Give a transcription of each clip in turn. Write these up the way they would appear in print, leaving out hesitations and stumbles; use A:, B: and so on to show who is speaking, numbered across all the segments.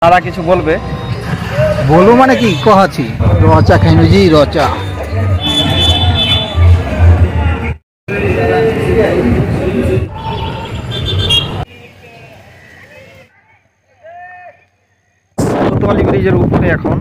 A: তারা কিছু বলবে।
B: বলবো মানে কি কহাছি রচা খাইনুজি রচা
A: কোতোয়ালি ব্রিজের উপরে এখন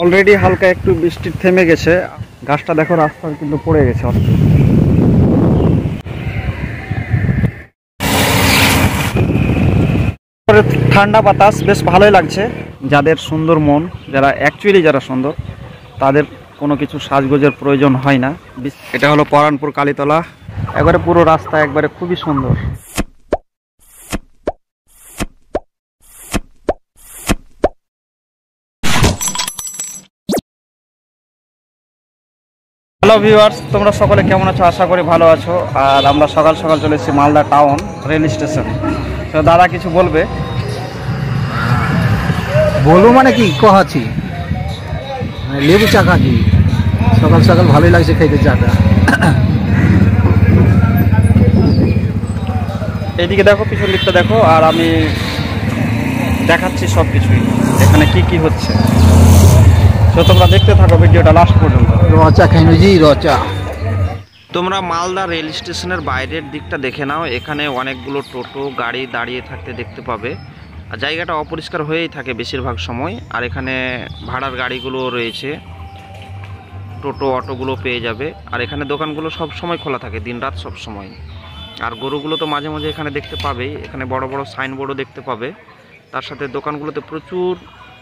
A: অলরেডি হালকা একটু বৃষ্টি থেমে গেছে। গাছটা দেখো রাস্তার কিন্তু পড়ে গেছে অর্থ। ঠান্ডা বাতাস বেশ ভালোই লাগছে। যাদের সুন্দর মন, যারা সুন্দর, তাদের কোনো কিছু সাজগোজের প্রয়োজন হয় না। এটা হলো পরানপুর কালীতলা। একবারে পুরো রাস্তা একবারে খুবই সুন্দর। হ্যালো ভিউয়ার্স, তোমরা সকলে কেমন আছো? আশা করি ভালো আছো। আর আমরা সকাল সকাল চলে এসেছি মালদা টাউন রেল স্টেশন। তো দাদা কিছু বলবে।
B: বলবো মানে কি কহাছি লেবু চা খাচ্ছি সকাল সকাল ভালোই লাগছে খাইতে চাটা।
A: এইদিকে দেখো, পিছন দিকটা দেখো, আর আমি দেখাচ্ছি সব কিছুই এখানে কি কি হচ্ছে। তো তোমরা দেখতে থাকো ভিডিওটা লাস্ট পর্যন্ত।
B: রচা খাইনুজি রচা।
A: তোমরা মালদা রেল স্টেশনের বাইরের দিকটা দেখে নাও। এখানে অনেকগুলো টোটো গাড়ি দাঁড়িয়ে থাকতে দেখতে পাবে। আর জায়গাটা অপরিষ্কার হয়েই থাকে বেশিরভাগ সময়। আর এখানে ভাড়ার গাড়িগুলোও রয়েছে, টোটো অটোগুলো পেয়ে যাবে। আর এখানে দোকানগুলো সব সময় খোলা থাকে, দিন রাত সব সময়। আর গরুগুলো তো মাঝে মাঝে এখানে দেখতে পাবেই। এখানে বড় বড় সাইনবোর্ডও দেখতে পাবে। তার সাথে দোকানগুলোতে প্রচুর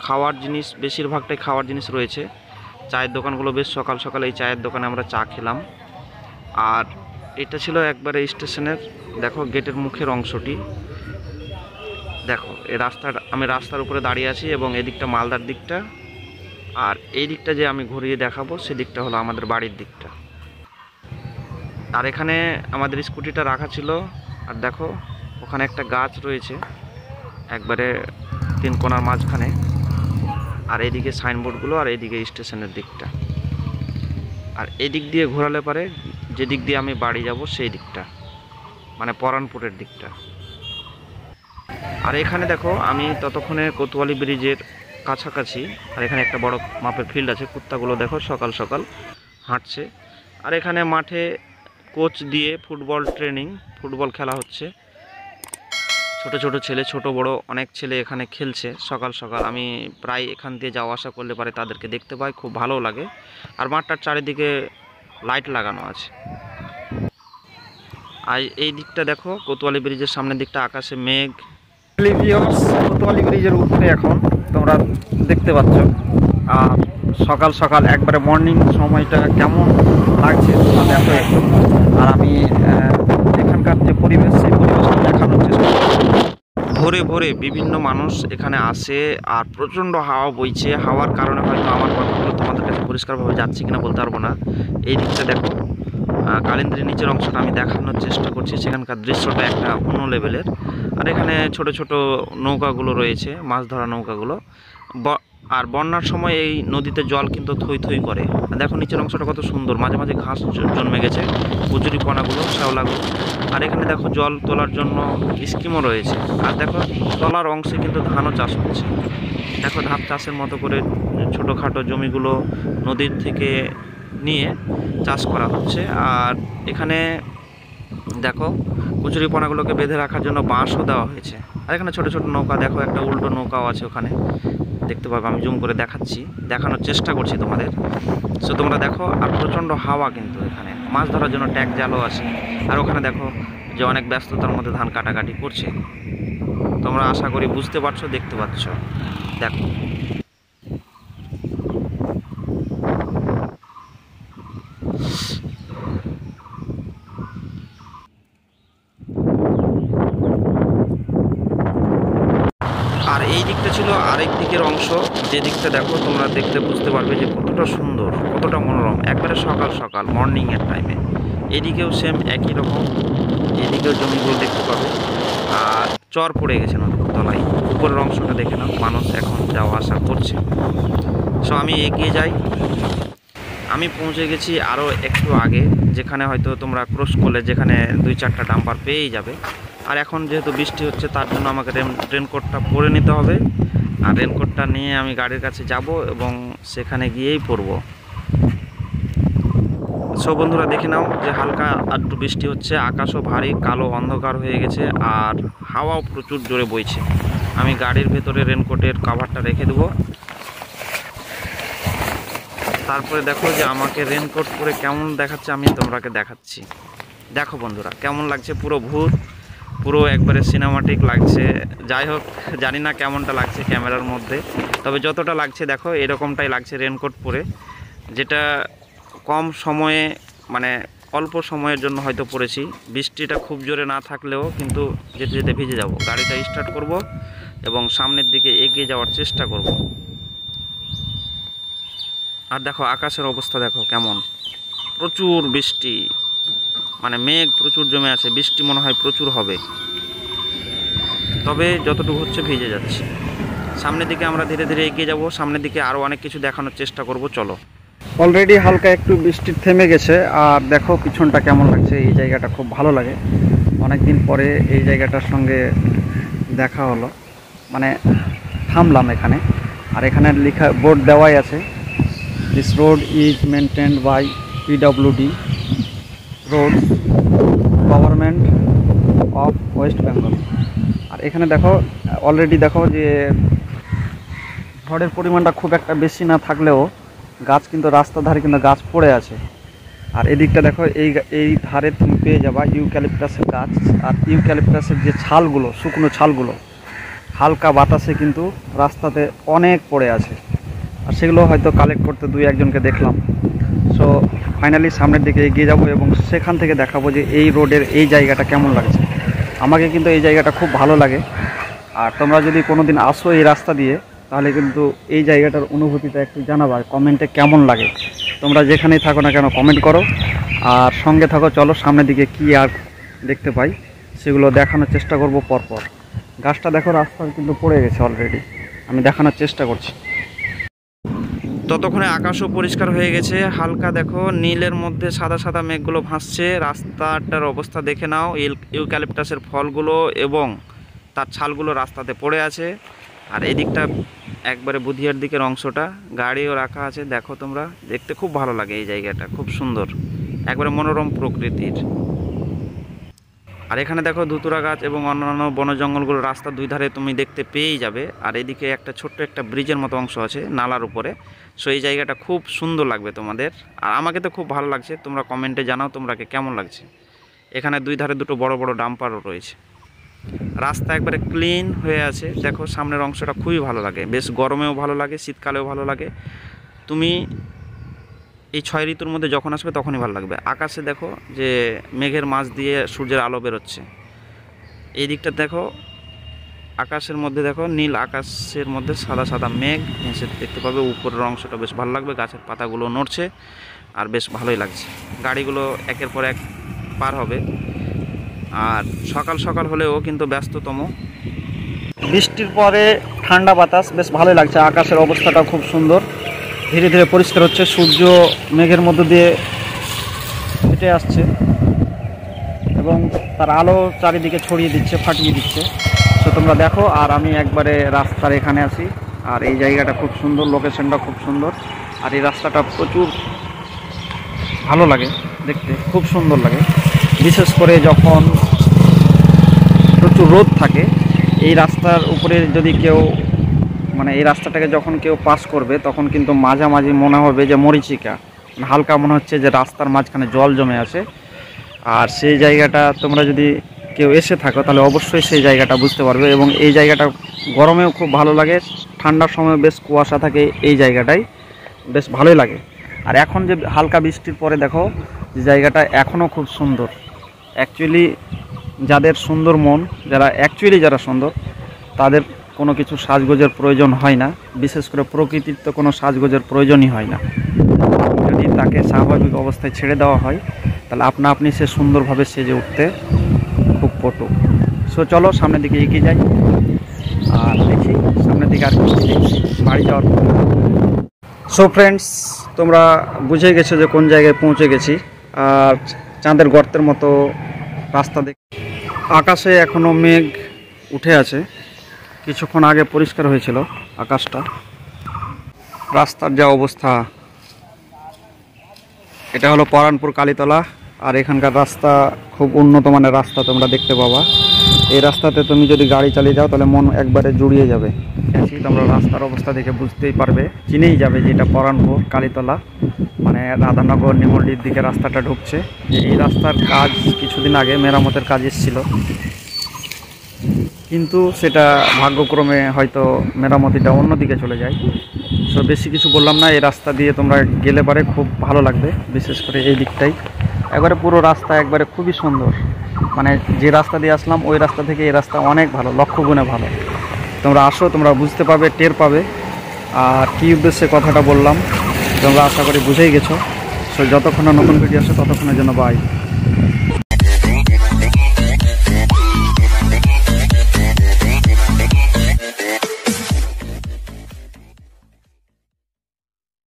A: খাওয়ার জিনিস, বেশিরভাগটাই খাওয়ার জিনিস রয়েছে। চায়ের দোকানগুলো বেশ সকাল সকাল এই চায়ের দোকানে আমরা চা খেলাম। আর এটা ছিল একবারে স্টেশনের দেখো গেটের মুখের অংশটি। দেখো এই আমি রাস্তার উপরে দাঁড়িয়ে আছি এবং এদিকটা মালদার দিকটা, আর এই দিকটা যে আমি ঘুরিয়ে দেখাবো সেদিকটা হলো আমাদের বাড়ির দিকটা। আর এখানে আমাদের স্কুটিটা রাখা ছিল। আর দেখো ওখানে একটা গাছ রয়েছে একবারে তিন কোণার মাঝখানে। আর এইদিকে সাইনবোর্ডগুলো, আর এইদিকে স্টেশনের দিকটা। আর এদিক দিয়ে ঘোরালে পারে যে দিক দিয়ে আমি বাড়ি যাব সেই দিকটা, মানে পরানপুরের দিকটা। আর এখানে দেখো আমি ততক্ষণে কোতোয়ালি ব্রিজের কাছাকাছি। আর এখানে একটা বড় মাপের ফিল্ড আছে। কুত্তাগুলো দেখো সকাল সকাল হাঁটছে। আর এখানে মাঠে কোচ দিয়ে ফুটবল খেলা হচ্ছে। ছোট ছোট ছেলে, ছোট বড় অনেক ছেলে এখানে খেলছে সকাল সকাল। আমি প্রায় এখান দিয়ে যাওয়া আসা করলে পারে তাদেরকে দেখতে পাই, খুব ভালো লাগে। আর মাঠটার চারিদিকে লাইট লাগানো আছে। আর এই দিকটা দেখো কোতোয়ালি ব্রিজের সামনের দিকটা আকাশে মেঘ। কোতোয়ালি ব্রিজের উপরে এখন তোমরা দেখতে পাচ্ছ। আর সকাল সকাল একবারে মর্নিং সময়টা কেমন লাগছে দেখো একটু। আর আমি এখানকার যে পরিবেশ, সেই পরিবেশটা দেখানোর চেষ্টা করছি। ভোরে ভোরে বিভিন্ন মানুষ এখানে আসে। আর প্রচণ্ড হাওয়া বইছে। হাওয়ার কারণে হয়তো আমার কথাগুলো তোমাদের কাছে পরিষ্কারভাবে যাচ্ছে কিনা বলতে পারবো না। এই দিকটা দেখো কালিন্দ্রের নিচের অংশটা আমি দেখানোর চেষ্টা করছি। সেখানকার দৃশ্যটা একটা অন্য লেভেলের। আর এখানে ছোট ছোট নৌকাগুলো রয়েছে, মাছ ধরা নৌকাগুলো। আর বন্যার সময় এই নদীতে জল কিন্তু থই থই করে। দেখো নিচের অংশটা কত সুন্দর, মাঝে মাঝে ঘাস জন্মে গেছে, কচুরিপনাগুলো, শ্যাওলাগুলো। আর এখানে দেখো জল তোলার জন্য স্কিমও রয়েছে। আর দেখো তলার অংশে কিন্তু ধানও চাষ হচ্ছে। দেখো ধাপ চাষের মতো করে ছোটোখাটো জমিগুলো নদীর থেকে নিয়ে চাষ করা হচ্ছে। আর এখানে দেখো কচুরিপনাগুলোকে বেঁধে রাখার জন্য বাঁশও দেওয়া হয়েছে। আর এখানে ছোট ছোট নৌকা দেখো, একটা উল্টো নৌকাও আছে ওখানে, দেখতে পাবে। আমি জুম করে দেখানোর চেষ্টা করছি তোমাদের। সো তোমরা দেখো। আর প্রচণ্ড হাওয়া কিন্তু এখানে, মাছ ধরার জন্য ট্যাগ জালও আছে। আর ওখানে দেখো যে অনেক ব্যস্ততার মধ্যে ধান কাটাকাটি করছে। তোমরা আশা করি বুঝতে পারছো, দেখতে পাচ্ছ। দেখো আর এই দিকটা ছিল আরেক দিকের অংশ, যে দিকটা দেখো তোমরা দেখতে বুঝতে পারবে যে কতটা সুন্দর, কতটা মনোরম। একবারে সকাল সকাল মর্নিংয়ের টাইমে এদিকেও সেম একই রকম, এদিকেও জমিগুলো দেখতে পাবে। আর চর পড়ে গেছে নদীর তলায়, উপরের অংশটা দেখে নাও, মানুষ এখন যাওয়া আসা করছে। সো আমি এগিয়ে যাই। আমি পৌঁছে গেছি আরও একটু আগে, যেখানে হয়তো তোমরা ক্রস করলে যেখানে 2-4টা ডাম্পার পেয়েই যাবে। আর এখন যেহেতু বৃষ্টি হচ্ছে তার জন্য আমাকে রেনকোটটা পরে নিতে হবে। আর রেনকোটটা নিয়ে আমি গাড়ির কাছে যাব এবং সেখানে গিয়েই পরবো। সব বন্ধুরা দেখে নাও যে হালকা একটু বৃষ্টি হচ্ছে, আকাশও ভারী কালো অন্ধকার হয়ে গেছে, আর হাওয়াও প্রচুর জোরে বইছে। আমি গাড়ির ভেতরে রেনকোটের কভারটা রেখে দেবো। তারপরে দেখো যে আমাকে রেনকোট পরে কেমন দেখাচ্ছে, আমি তোমরাকে দেখাচ্ছি। দেখো বন্ধুরা কেমন লাগছে, পুরো ভূত, পুরো একবারে সিনেমাটিক লাগছে। যাই হোক, জানি না কেমনটা লাগছে ক্যামেরার মধ্যে, তবে যতটা লাগছে দেখো এরকমটাই লাগছে রেনকোট পরে। যেটা কম সময়ে, মানে অল্প সময়ের জন্য হয়তো পড়েছি। বৃষ্টিটা খুব জোরে না থাকলেও কিন্তু যেতে যেতে ভিজে যাব। গাড়িটা স্টার্ট করব এবং সামনের দিকে এগিয়ে যাওয়ার চেষ্টা করব। আর দেখো আকাশের অবস্থা দেখো কেমন, প্রচুর বৃষ্টি, মানে মেঘ প্রচুর জমে আছে, বৃষ্টি মনে হয় প্রচুর হবে। তবে যতটুকু হচ্ছে ভিজে যাচ্ছে। সামনের দিকে আমরা ধীরে ধীরে এগিয়ে যাব, সামনের দিকে আরও অনেক কিছু দেখানোর চেষ্টা করব। চলো। অলরেডি হালকা একটু বৃষ্টি থেমে গেছে, আর দেখো পিছনটা কেমন লাগছে। এই জায়গাটা খুব ভালো লাগে, অনেক দিন পরে এই জায়গাটার সঙ্গে দেখা হলো, মানে থামলাম এখানে। আর এখানে লেখা বোর্ড দেওয়াই আছে, this road is maintained by PWD road government of West Bengal. আর এখানে দেখো অলরেডি দেখো যে ঝড়ের পরিমাণটা খুব একটা বেশি না থাকলেও গাছ কিন্তু রাস্তার ধারে কিন্তু গাছ পড়ে আছে। আর এদিকটা দেখো এই ধারে তুমি পেয়ে যাবা ইউক্যালিপটাসের গাছ। আর ইউক্যালিপটাসের যে ছালগুলো, শুকনো ছালগুলো হালকা বাতাসে কিন্তু রাস্তাতে অনেক পড়ে আছে। আর সেগুলো হয়তো কালেক্ট করতে 2-1জনকে দেখলাম। সো ফাইনালি সামনের দিকে এগিয়ে যাব এবং সেখান থেকে দেখাবো যে এই রোডের এই জায়গাটা কেমন লাগছে। আমাকে কিন্তু এই জায়গাটা খুব ভালো লাগে। আর তোমরা যদি কোনো দিন আসো এই রাস্তা দিয়ে, তাহলে কিন্তু এই জায়গাটার অনুভূতিটা একটু জানাবা কমেন্টে কেমন লাগে। তোমরা যেখানেই থাকো না কেন কমেন্ট করো, আর সঙ্গে থাকো। চলো সামনের দিকে কি আর দেখতে পাই সেগুলো দেখানোর চেষ্টা করব পরপর। গাছটা দেখো রাস্তার কিন্তু পড়ে গেছে অলরেডি, আমি দেখানোর চেষ্টা করছি। ততক্ষণে আকাশও পরিষ্কার হয়ে গেছে, হালকা দেখো নীলের মধ্যে সাদা সাদা মেঘগুলো ভাসছে। রাস্তাটার অবস্থা দেখে নাও, ইউক্যালিপটাসের ফলগুলো এবং তার ছালগুলো রাস্তাতে পড়ে আছে। আর এদিকটা একবারে বুধিয়ার দিকের অংশটা গাড়িও রাখা আছে। দেখো তোমরা, দেখতে খুব ভালো লাগে এই জায়গাটা, খুব সুন্দর, একবারে মনোরম প্রকৃতির। আর এখানে দেখো ধুতুরা গাছ এবং অন্যান্য বন জঙ্গলগুলো রাস্তার দুই ধারে তুমি দেখতে পেয়েই যাবে। আর এদিকে একটা ছোট্ট একটা ব্রিজের মতো অংশ আছে নালার উপরে। সো এই জায়গাটা খুব সুন্দর লাগবে তোমাদের, আর আমাকে তো খুব ভালো লাগছে। তোমরা কমেন্টে জানাও তোমরাকে কেমন লাগছে। এখানে দুই ধারে দুটো বড় বড় ডাম্পারও রয়েছে। রাস্তা একবারে ক্লিন হয়ে আছে। দেখো সামনের অংশটা খুবই ভালো লাগে, বেশ গরমেও ভালো লাগে, শীতকালেও ভালো লাগে। তুমি এই 6 ঋতুর মধ্যে যখন আসবে তখনই ভালো লাগবে। আকাশে দেখো যে মেঘের মাঝ দিয়ে সূর্যের আলো বেরোচ্ছে। এই দিকটা দেখো আকাশের মধ্যে, দেখো নীল আকাশের মধ্যে সাদা সাদা মেঘ ভেসে দেখতে পাবে। উপরের অংশটা বেশ ভালো লাগবে, গাছের পাতাগুলো নড়ছে আর বেশ ভালোই লাগছে। গাড়িগুলো একের পর এক পার হবে। আর সকাল সকাল হলেও কিন্তু ব্যস্ততম। বৃষ্টির পরে ঠান্ডা বাতাস, বেশ ভালোই লাগছে। আকাশের অবস্থাটা খুব সুন্দর, ধীরে ধীরে পরিষ্কার হচ্ছে। সূর্য মেঘের মধ্য দিয়ে হেঁটে আসছে এবং তার আলো চারিদিকে ছড়িয়ে দিচ্ছে, ফাটিয়ে দিচ্ছে। তো তোমরা দেখো। আর আমি একবারে রাস্তার এখানে আছি, আর এই জায়গাটা খুব সুন্দর, লোকেশনটা খুব সুন্দর। আর এই রাস্তাটা প্রচুর ভালো লাগে দেখতে, খুব সুন্দর লাগে। বিশেষ করে যখন প্রচুর রোদ থাকে, এই রাস্তার উপরে যদি কেউ, মানে এই রাস্তাটাকে যখন কেউ পাস করবে তখন কিন্তু মাঝামাঝি মনে হবে যে মরীচিকা, হালকা মনে হচ্ছে যে রাস্তার মাঝখানে জল জমে আছে। আর সেই জায়গাটা তোমরা যদি কেউ এসে থাকো তাহলে অবশ্যই সেই জায়গাটা বুঝতে পারবে। এবং এই জায়গাটা গরমেও খুব ভালো লাগে, ঠান্ডার সময় বেশ কুয়াশা থাকে, এই জায়গাটাই বেশ ভালোই লাগে। আর এখন যে হালকা বৃষ্টির পরে দেখো যে জায়গাটা এখনও খুব সুন্দর। অ্যাকচুয়ালি যাদের সুন্দর মন, যারা সুন্দর, তাদের কোনো কিছু সাজগোজের প্রয়োজন হয় না। বিশেষ করে প্রকৃতির তো কোনো সাজগোজের প্রয়োজনই হয় না। যদি তাকে স্বাভাবিক অবস্থায় ছেড়ে দেওয়া হয় তাহলে আপনা আপনি সে সুন্দরভাবে সেজে উঠতে খুব পটু। সো চলো সামনের দিকে এগিয়ে যাই আর দেখি সামনের দিকে আর কিছু দেখছি বাড়ি যাওয়ার পর। সো ফ্রেন্ডস, তোমরা বুঝে গেছো যে কোন জায়গায় পৌঁছে গেছি। আর চাঁদের গর্তের মতো রাস্তা দেখি, আকাশে এখনও মেঘ উঠে আছে, কিছুক্ষণ আগে পরিষ্কার হয়েছিল আকাশটা। রাস্তার যা অবস্থা, এটা হলো পরানপুর কালীতলা। আর এখানকার রাস্তা খুব উন্নত মানের রাস্তা, তোমরা দেখতে পাবা। এই রাস্তাতে তুমি যদি গাড়ি চালিয়ে যাও তাহলে মন একবারে জুড়িয়ে যাবে। তোমরা রাস্তার অবস্থা দেখে বুঝতেই পারবে, চিনেই যাবে যে এটা পরানপুর কালীতলা, মানে রাধানগর নিমলডির দিকে রাস্তাটা ঢুকছে। এই রাস্তার কাজ কিছুদিন আগে মেরামতের কাজ এসেছিল, কিন্তু সেটা ভাগ্যক্রমে হয়তো মেরামতিটা অন্যদিকে চলে যায়। সো বেশি কিছু বললাম না, এই রাস্তা দিয়ে তোমরা গেলে পারে খুব ভালো লাগবে, বিশেষ করে এই দিকটাই। একবারে পুরো রাস্তা একবারে খুবই সুন্দর, মানে যে রাস্তা দিয়ে আসলাম ওই রাস্তা থেকে এই রাস্তা অনেক ভালো, লক্ষ গুণে ভালো। তোমরা আসো, তোমরা বুঝতে পারবে, টের পাবে। আর কী উদ্দেশ্যে কথাটা বললাম তোমরা আশা করি বুঝেই গেছো। সো যতক্ষণ না নতুন ভিডিও আসে ততক্ষণের জন্য বাই।